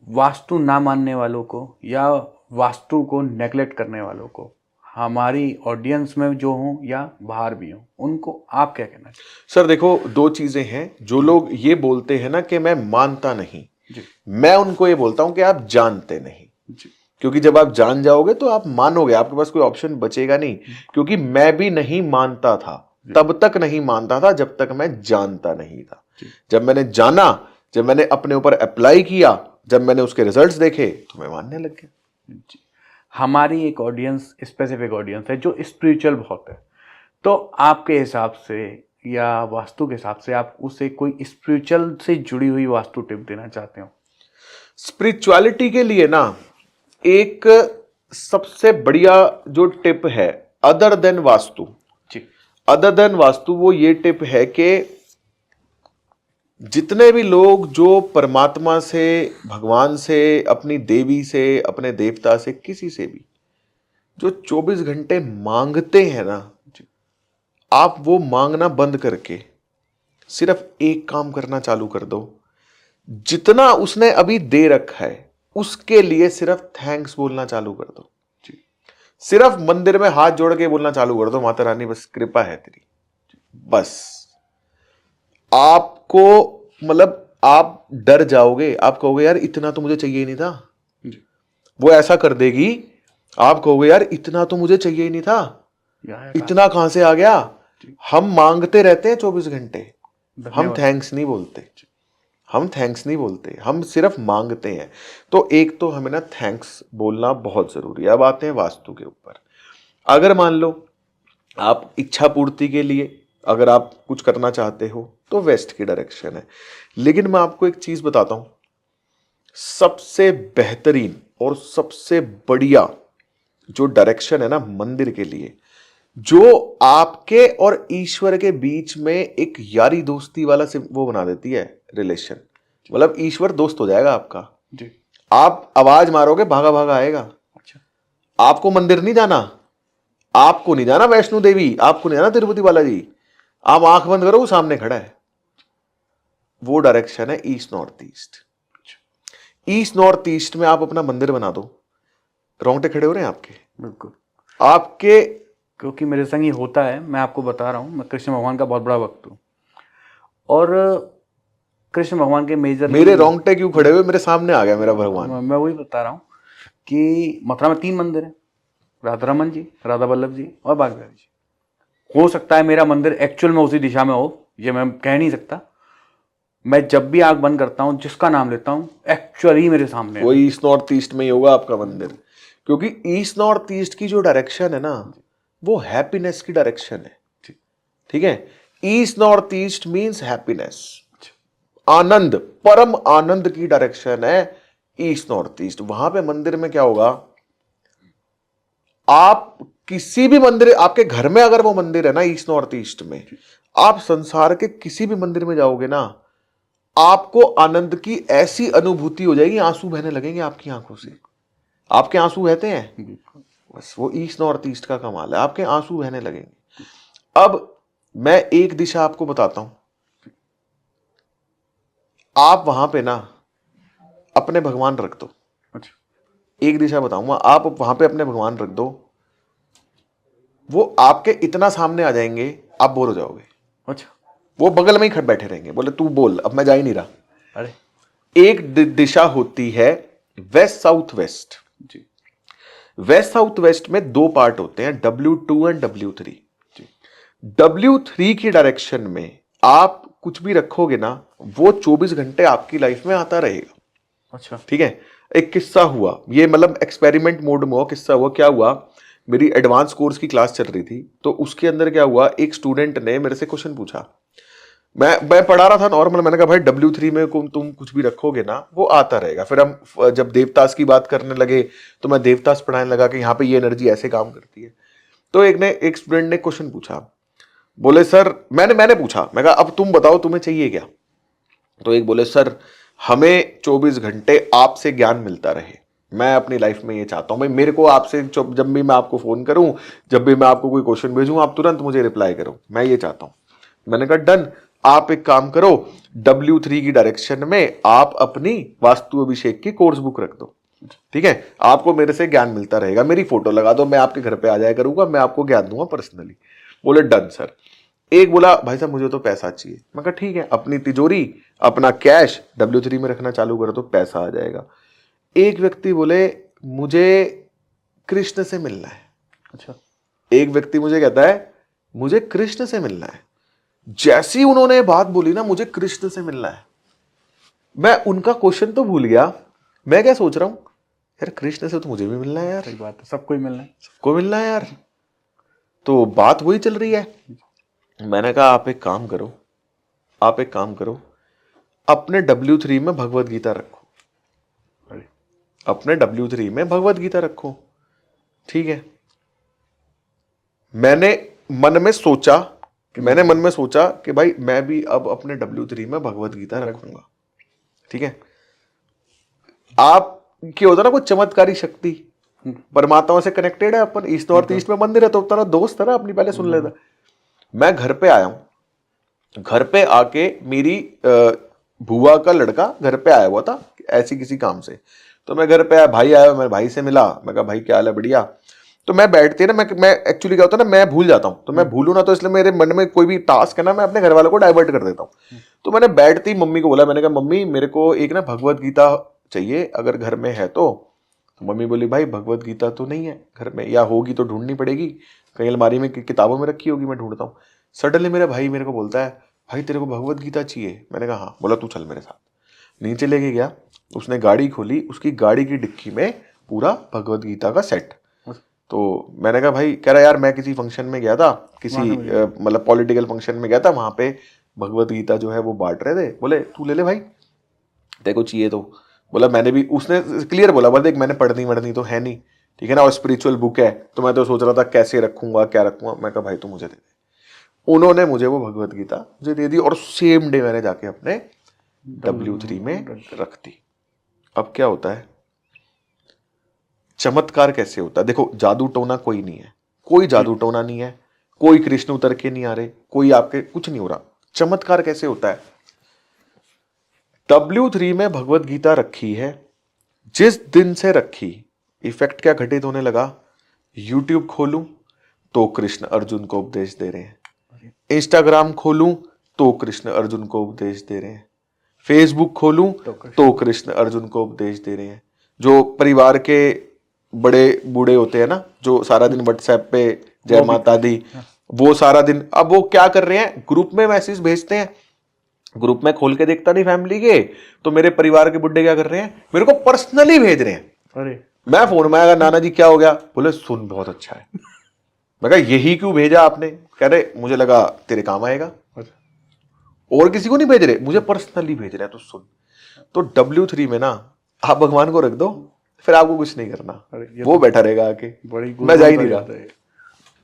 वास्तु ना मानने वालों को या वास्तु को नेगलेक्ट करने वालों को, हमारी ऑडियंस में जो हों या बाहर भी हों, उनको आप क्या कहना चाहिए? सर देखो, दो चीजें हैं। जो लोग ये बोलते हैं ना कि मैं मानता नहीं, जी मैं उनको ये बोलता हूं कि आप जानते नहीं। जी क्योंकि जब आप जान जाओगे तो आप मानोगे, आपके पास कोई ऑप्शन बचेगा नहीं। क्योंकि मैं भी नहीं मानता था, तब तक नहीं मानता था जब तक मैं जानता नहीं था। जब मैंने जाना, जब मैंने अपने ऊपर अप्लाई किया, जब मैंने उसके रिजल्ट्स देखे, तो मैं मानने लग गया। जी। हमारी एक ऑडियंस, स्पेसिफिक ऑडियंस है जो स्पिरिचुअल बहुत है, तो आपके हिसाब से या वास्तु के हिसाब से आप उसे कोई स्पिरिचुअल से जुड़ी हुई वास्तु टिप देना चाहते हो? स्पिरिचुअलिटी के लिए ना एक सबसे बढ़िया जो टिप है अदर देन वास्तु, जी अदर देन वास्तु, वो ये टिप है कि जितने भी लोग जो परमात्मा से, भगवान से, अपनी देवी से, अपने देवता से, किसी से भी जो 24 घंटे मांगते हैं ना, आप वो मांगना बंद करके सिर्फ एक काम करना चालू कर दो। जितना उसने अभी दे रखा है उसके लिए सिर्फ थैंक्स बोलना चालू कर दो। सिर्फ मंदिर में हाथ जोड़ के बोलना चालू कर दो, माता रानी बस कृपा है तेरी। बस आपको, मतलब आप डर जाओगे, आप कहोगे यार इतना तो मुझे चाहिए ही नहीं था। वो ऐसा कर देगी, आप कहोगे यार इतना तो मुझे चाहिए ही नहीं था, इतना कहां से आ गया। हम मांगते रहते हैं 24 घंटे, हम थैंक्स नहीं बोलते, हम थैंक्स नहीं बोलते, हम सिर्फ मांगते हैं। तो एक तो हमें ना थैंक्स बोलना बहुत जरूरी है। अब आते हैं वास्तु के ऊपर। अगर मान लो आप इच्छा पूर्ति के लिए अगर आप कुछ करना चाहते हो तो वेस्ट की डायरेक्शन है। लेकिन मैं आपको एक चीज बताता हूं, सबसे बेहतरीन और सबसे बढ़िया जो डायरेक्शन है ना मंदिर के लिए, जो आपके और ईश्वर के बीच में एक यारी दोस्ती वाला से वो बना देती है रिलेशन। मतलब ईश्वर दोस्त हो जाएगा आपका। जी। आप आवाज मारोगे भागा भागा आएगा। अच्छा। आपको मंदिर नहीं जाना, आपको नहीं जाना वैष्णो देवी, आपको नहीं जाना तिरुपति बालाजी, आप आंख बंद करो वो सामने खड़ा है। वो डायरेक्शन है east north east. East north east में आप अपना मंदिर बना दो, रोंगटे खड़े हो रहे हैं आपके। बिल्कुल। आपके, क्योंकि मेरे संग ये होता है, मैं आपको बता रहा हूँ, मैं कृष्ण भगवान का बहुत बड़ा भक्त हूँ और कृष्ण भगवान के मेजर मेरे रोंगटे क्यों खड़े हुए, मेरे सामने आ गया मेरा भगवान। मैं वही बता रहा हूँ कि मथुरा में 3 मंदिर हैं, राधा रमन जी, राधा वल्लभ जी और बाग बिहारी जी। हो सकता है मेरा मंदिर एक्चुअल में उसी दिशा में हो, ये मैं कह नहीं सकता। मैं जब भी आंख बंद करता हूँ, जिसका नाम लेता हूँ, एक्चुअली मेरे सामने वो ईस्ट नॉर्थ ईस्ट में ही होगा आपका मंदिर। क्योंकि ईस्ट नॉर्थ ईस्ट की जो डायरेक्शन है ना, वो हैप्पीनेस की डायरेक्शन है। ठीक है, east north east means happiness, आनंद, परम आनंद की डायरेक्शन है ईस्ट नॉर्थ ईस्ट। वहां पे मंदिर में क्या होगा, आप किसी भी मंदिर, आपके घर में अगर वो मंदिर है ना ईस्ट नॉर्थ ईस्ट में, आप संसार के किसी भी मंदिर में जाओगे ना, आपको आनंद की ऐसी अनुभूति हो जाएगी, आंसू बहने लगेंगे आपकी आंखों से। आपके आंसू बहते हैं, बस वो ईस्ट नॉर्थ ईस्ट का कमाल है, आपके आंसू बहने लगेंगे। अब मैं एक दिशा आपको बताता हूं, आप वहां पे ना अपने भगवान रख दो। अच्छा। एक दिशा बताऊंगा, आप वहां पे अपने भगवान रख दो, वो आपके इतना सामने आ जाएंगे, आप बोर हो जाओगे। अच्छा। वो बगल में ही खड़ बैठे रहेंगे, बोले तू बोल, अब मैं जा ही नहीं रहा। अरे एक दिशा होती है वेस्ट साउथ वेस्ट। जी। वेस्ट साउथ वेस्ट में 2 पार्ट होते हैं, W2 एंड W3। W3 की डायरेक्शन में आप कुछ भी रखोगे ना, वो 24 घंटे आपकी लाइफ में आता रहेगा। अच्छा। ठीक है, एक किस्सा हुआ, ये मतलब एक्सपेरिमेंट मोड में हुआ, किस्सा हुआ, क्या हुआ, मेरी एडवांस कोर्स की क्लास चल रही थी, तो उसके अंदर क्या हुआ, एक स्टूडेंट ने मेरे से क्वेश्चन पूछा। मैं पढ़ा रहा था नॉर्मल, मैंने कहा भाई W3 में तुम कुछ भी रखोगे ना वो आता रहेगा। फिर हम जब देवतास की बात करने लगे तो मैं देवतास पढ़ाने लगा कि यहाँ पे ये एनर्जी ऐसे काम करती है। तो एक स्टूडेंट ने क्वेश्चन पूछा, बोले सर, मैंने पूछा, मैं कहा अब तुम बताओ तुम्हें चाहिए क्या। तो एक बोले सर हमें 24 घंटे आपसे ज्ञान मिलता रहे, मैं अपनी लाइफ में ये चाहता हूं भाई, मेरे को आपसे जब भी मैं आपको फोन करूं, जब भी मैं आपको कोई क्वेश्चन भेजूं, आप तुरंत मुझे रिप्लाई करो, मैं ये चाहता हूं। मैंने कहा डन, आप एक काम करो, W3 की डायरेक्शन में आप अपनी वास्तु अभिषेक की कोर्स बुक रख दो, ठीक है, आपको मेरे से ज्ञान मिलता रहेगा, मेरी फोटो लगा दो, मैं आपके घर पे आ जाया करूंगा, मैं आपको ज्ञान दूंगा पर्सनली। बोले डन सर। एक बोला भाई साहब मुझे तो पैसा चाहिए। मैं कहा ठीक है, अपनी तिजोरी अपना कैश W3 में रखना चालू करो तो पैसा आ जाएगा। एक व्यक्ति बोले मुझे कृष्ण से मिलना है। अच्छा। एक व्यक्ति मुझे कहता है मुझे कृष्ण से मिलना है। जैसी उन्होंने बात बोली ना मुझे कृष्ण से मिलना है, मैं उनका क्वेश्चन तो भूल गया। मैं क्या सोच रहा हूं, यार कृष्ण से तो मुझे भी मिलना है यार, सही बात है, सबको ही मिलना है। सबको मिलना है यार। तो बात वही चल रही है। मैंने कहा आप एक काम करो, आप एक काम करो, अपने W3 में भगवत गीता रखो, अरे, अपने W3 में भगवत गीता रखो, ठीक है। मैंने मन में सोचा कि भाई मैं भी अब अपने W3 में भगवत गीता रखूंगा, ठीक है। आप क्या होता ना, कोई चमत्कारी शक्ति, परमात्मा से कनेक्टेड है अपन, ईस्ट नॉर्थ ईस्ट में मंदिर है तो तेरा दोस्त है ना, अपनी पहले सुन लेता। मैं घर पे आया हूं, घर पे आके मेरी बुआ का लड़का घर पे आया हुआ था ऐसी किसी काम से, तो मैं घर पे आया, भाई आया, मैं भाई से मिला, मैं कहा भाई क्या हाल है, बढ़िया। तो मैं बैठते ना, मैं एक्चुअली क्या होता है ना, मैं भूल जाता हूँ, तो मैं भूलू ना, तो इसलिए मेरे मन में कोई भी टास्क है ना, मैं अपने घर वालों को डाइवर्ट कर देता हूँ। तो मैंने बैठती मम्मी को बोला, मैंने कहा मम्मी मेरे को एक ना भगवत गीता चाहिए, अगर घर में है तो मम्मी बोली भाई भगवत गीता तो नहीं है घर में, या होगी तो ढूंढनी पड़ेगी, कहीं अलमारी में किताबों में रखी होगी, मैं ढूंढता हूँ। सडनली मेरा भाई मेरे को बोलता है भाई तेरे को भगवत गीता चाहिए। मैंने कहा हाँ। बोला तू चल मेरे साथ। नीचे लेके गया, उसने गाड़ी खोली, उसकी गाड़ी की डिक्की में पूरा भगवत गीता का सेट। तो मैंने कहा भाई, कह रहा यार मैं किसी फंक्शन में गया था, किसी मतलब पॉलिटिकल फंक्शन में गया था, वहां पे भगवत गीता जो है वो बांट रहे थे। बोले तू ले ले भाई, तेरे को चाहिए तो। बोला मैंने भी, उसने क्लियर बोला, बोला देख मैंने पढ़नी तो है नहीं, ठीक है ना, और स्पिरिचुअल बुक है, तो मैं तो सोच रहा था कैसे रखूंगा क्या रखूंगा। मैं कहा भाई तू मुझे दे दे। उन्होंने मुझे वो भगवत गीता मुझे दे दी, और सेम डे मैंने जाके अपने W3 में रख दी। अब क्या होता है, चमत्कार कैसे होता है, देखो जादू टोना कोई नहीं है, कोई जादू टोना नहीं है, कोई कृष्ण उतर के नहीं आ रहे, कोई आपके कुछ नहीं हो रहा। चमत्कार कैसे होता है, W3 में भगवत गीता रखी है, जिस दिन से रखी, इफेक्ट क्या घटित होने लगा, YouTube खोलूं तो कृष्ण अर्जुन को उपदेश दे रहे हैं, इंस्टाग्राम खोलूं तो कृष्ण अर्जुन को उपदेश दे रहे हैं, फेसबुक खोलूं तो कृष्ण अर्जुन को उपदेश दे रहे हैं। जो परिवार के बड़े बूढ़े होते हैं ना, जो सारा दिन व्हाट्सएप पे जय माता दी, वो सारा दिन अब वो क्या कर रहे हैं, ग्रुप में मैसेज भेजते हैं। ग्रुप में खोल के देखता नहीं फैमिली के, तो मेरे परिवार के बुड्ढे क्या कर रहे हैं, मेरे को पर्सनली भेज रहे हैं। अरे मैं फोन में आया, नाना जी क्या हो गया, बोले सुन बहुत अच्छा है। मैं कहा यही क्यों भेजा आपने, कह रहे मुझे लगा तेरे काम आएगा, और किसी को नहीं भेज रहे, मुझे पर्सनली भेज रहे हैं, तो सुन। तो W3 में ना आप भगवान को रख दो, फिर आपको कुछ नहीं करना, वो बैठा रहेगा आके, मैं जा ही नहीं रहा।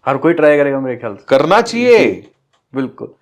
हर कोई ट्राई करेगा मेरे ख्याल से, करना चाहिए बिल्कुल।